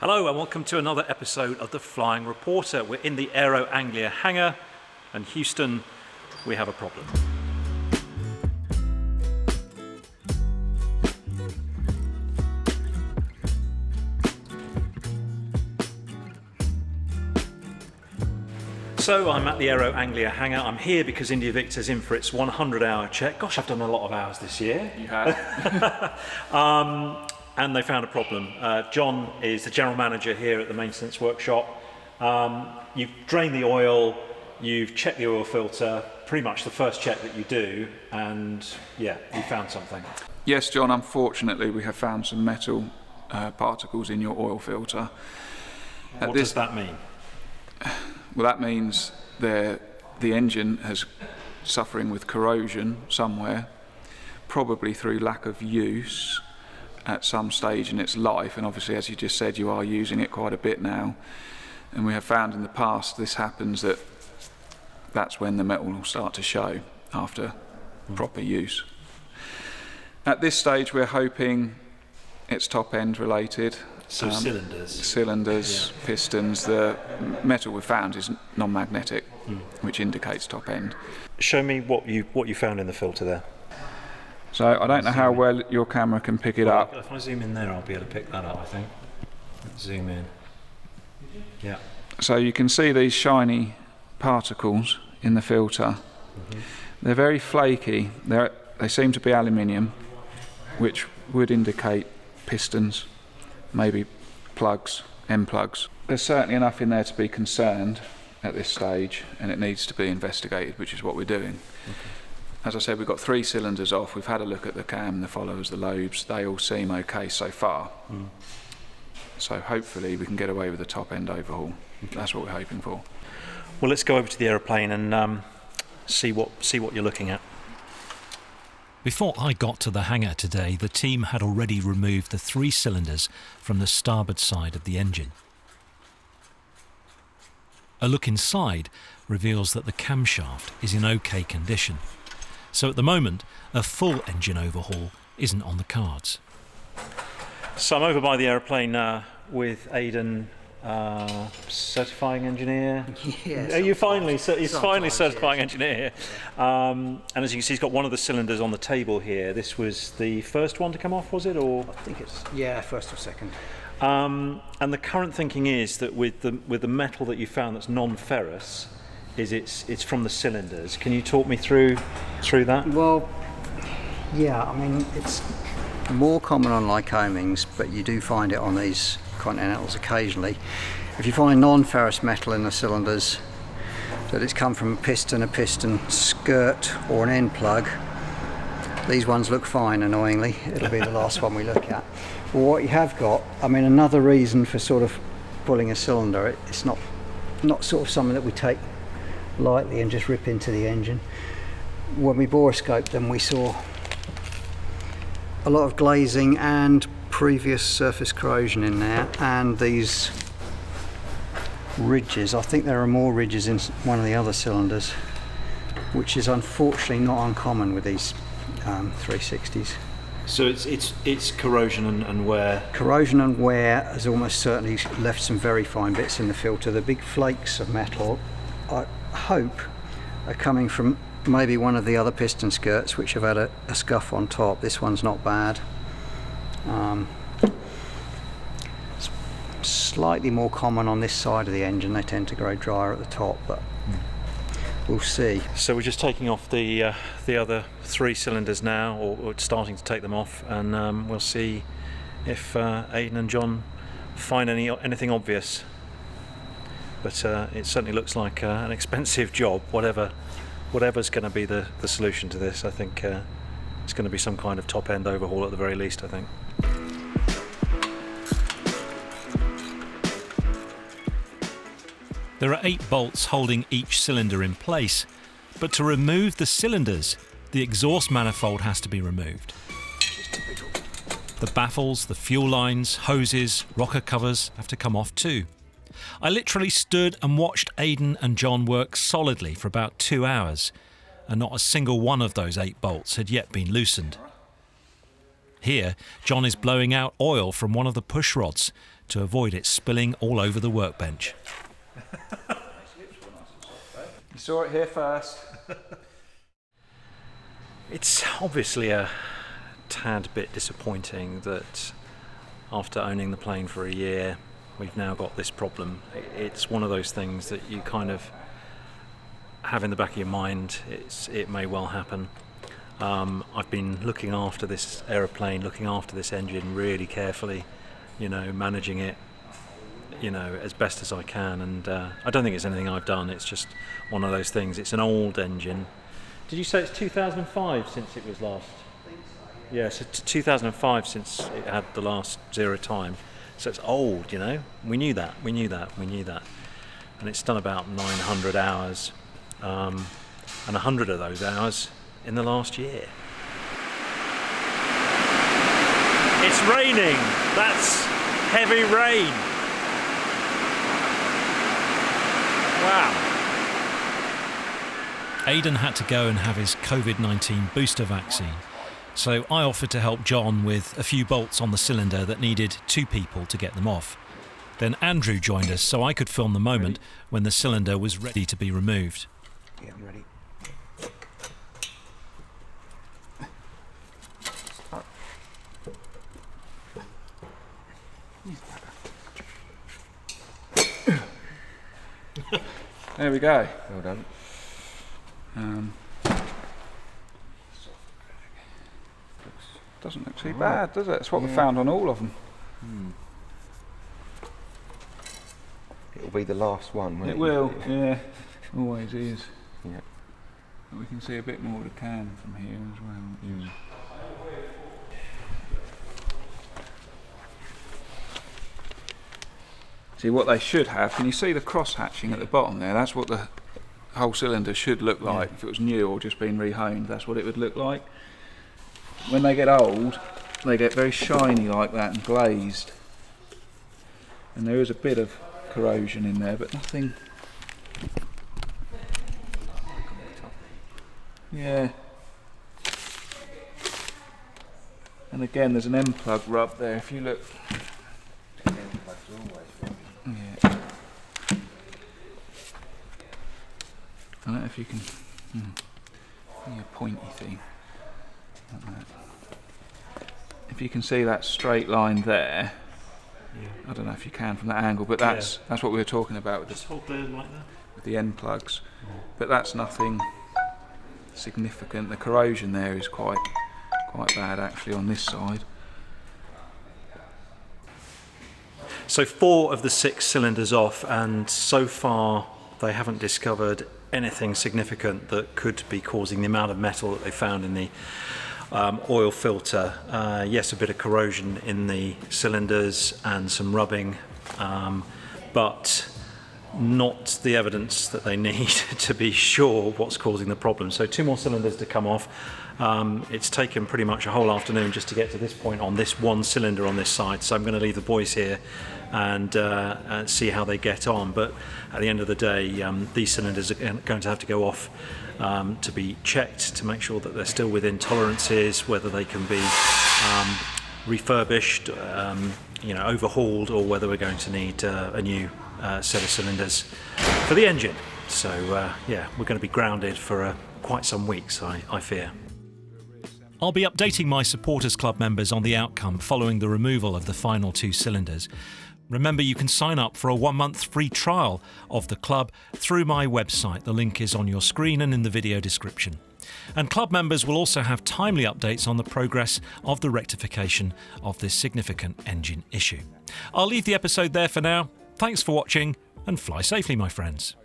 Hello and welcome to another episode of The Flying Reporter. We're in the Aero Anglia hangar, and Houston, we have a problem. So I'm at the Aero Anglia hangar. I'm here because India Victor's in for its 100-hour check. Gosh, I've done a lot of hours this year. You have. And they found a problem. John is the general manager here at the maintenance workshop. You've drained the oil, you've checked the oil filter, pretty much the first check that you do, and yeah, you found something. Yes, John, unfortunately we have found some metal particles in your oil filter. What does that mean? Well, that means the engine is suffering with corrosion somewhere, probably through lack of use at some stage in its life, and obviously, as you just said, you are using it quite a bit now, and we have found in the past this happens, that's when the metal will start to show after proper use. At this stage we're hoping it's top end related. So cylinders, yeah. Pistons. The metal we've found is non-magnetic, which indicates top end. Show me what you found in the filter there. So I don't know how well your camera can pick it up. If I zoom in there, I'll be able to pick that up, I think. Zoom in. Yeah. So you can see these shiny particles in the filter. They're very flaky. They seem to be aluminium, which would indicate pistons, maybe plugs, end plugs. There's certainly enough in there to be concerned at this stage, and it needs to be investigated, which is what we're doing. Okay. As I said, we've got 3 cylinders off. We've had a look at the cam, the followers, the lobes. They all seem okay so far. So hopefully we can get away with the top end overhaul. Okay. That's what we're hoping for. Well, let's go over to the aeroplane and see what you're looking at. Before I got to the hangar today, the team had already removed the 3 cylinders from the starboard side of the engine. A look inside reveals that the camshaft is in okay condition. So at the moment, a full engine overhaul isn't on the cards. So I'm over by the aeroplane with Aidan, certifying engineer. Yes. Are you finally? He's finally certifying yes. engineer here. And as you can see, he's got one of the cylinders on the table here. This was the first one to come off, was it, or? I think it's first or second. And the current thinking is that with the metal that you found that's non-ferrous, it's from the cylinders. Can you talk me through that? Well, yeah, I mean, it's more common on Lycomings, but you do find it on these Continentals occasionally. If you find non-ferrous metal in the cylinders, that it's come from a piston skirt or an end plug, these ones look fine, annoyingly. It'll be the last one we look at. But what you have got, I mean, another reason for sort of pulling a cylinder, it's not sort of something that we take lightly and just rip into the engine. When we borescoped them, we saw a lot of glazing and previous surface corrosion in there, and these ridges. I think there are more ridges in one of the other cylinders, which is unfortunately not uncommon with these 360s. So it's corrosion and wear. Corrosion and wear has almost certainly left some very fine bits in the filter. The big flakes of metal, I hope, are coming from maybe one of the other piston skirts, which have had a scuff on top. This one's not bad. It's slightly more common on this side of the engine. They tend to grow drier at the top, but we'll see. So we're just taking off the other 3 cylinders now, or starting to take them off, and we'll see if Aidan and John find anything obvious. But it certainly looks like an expensive job. Whatever's going to be the solution to this, I think it's going to be some kind of top end overhaul at the very least, I think. There are 8 bolts holding each cylinder in place, but to remove the cylinders, the exhaust manifold has to be removed. The baffles, the fuel lines, hoses, rocker covers have to come off too. I literally stood and watched Aidan and John work solidly for about 2 hours, and not a single one of those 8 bolts had yet been loosened. Here, John is blowing out oil from one of the push rods to avoid it spilling all over the workbench. You saw it here first. It's obviously a tad bit disappointing that after owning the plane for a year, we've now got this problem. It's one of those things that you kind of have in the back of your mind. It may well happen. I've been looking after this aeroplane, looking after this engine really carefully, managing it, as best as I can. And I don't think it's anything I've done. It's just one of those things. It's an old engine. Did you say it's 2005 since it was last? Yeah, so 2005 since it had the last zero time. So it's old, We knew that. And it's done about 900 hours, and 100 of those hours in the last year. It's raining. That's heavy rain. Wow. Aidan had to go and have his COVID-19 booster vaccine, so I offered to help John with a few bolts on the cylinder that needed 2 people to get them off. Then Andrew joined us so I could film the moment when the cylinder was ready to be removed. Yeah, I'm ready. There we go. Well done. Doesn't look too bad, does it? It's what we found on all of them. It'll be the last one, won't it? It will, yeah. Always is. Yeah. But we can see a bit more of the can from here as well. See what they should have. Can you see the cross hatching at the bottom there? That's what the whole cylinder should look like. If it was new or just been rehoned, that's what it would look like. When they get old, they get very shiny like that and glazed. And there is a bit of corrosion in there, but nothing. Yeah. And again, there's an end plug rub there. If you look. Yeah. I don't know if you can. A pointy thing. Like that. If you can see that straight line there, I don't know if you can from that angle, but that's what we were talking about with Just hold there like that. with the end plugs. But that's nothing significant. The corrosion there is quite bad actually on this side. So 4 of the 6 cylinders off, and so far they haven't discovered anything significant that could be causing the amount of metal that they found in the oil filter. Yes, a bit of corrosion in the cylinders and some rubbing, but not the evidence that they need to be sure what's causing the problem. So 2 more cylinders to come off. It's taken pretty much a whole afternoon just to get to this point on this one cylinder on this side. So I'm going to leave the boys here and see how they get on. But at the end of the day, these cylinders are going to have to go off to be checked to make sure that they're still within tolerances, whether they can be refurbished, overhauled, or whether we're going to need a new set of cylinders for the engine. So we're going to be grounded for quite some weeks, I fear. I'll be updating my supporters club members on the outcome following the removal of the final 2 cylinders. Remember, you can sign up for a 1-month free trial of the club through my website. The link is on your screen and in the video description. And club members will also have timely updates on the progress of the rectification of this significant engine issue. I'll leave the episode there for now. Thanks for watching, and fly safely, my friends.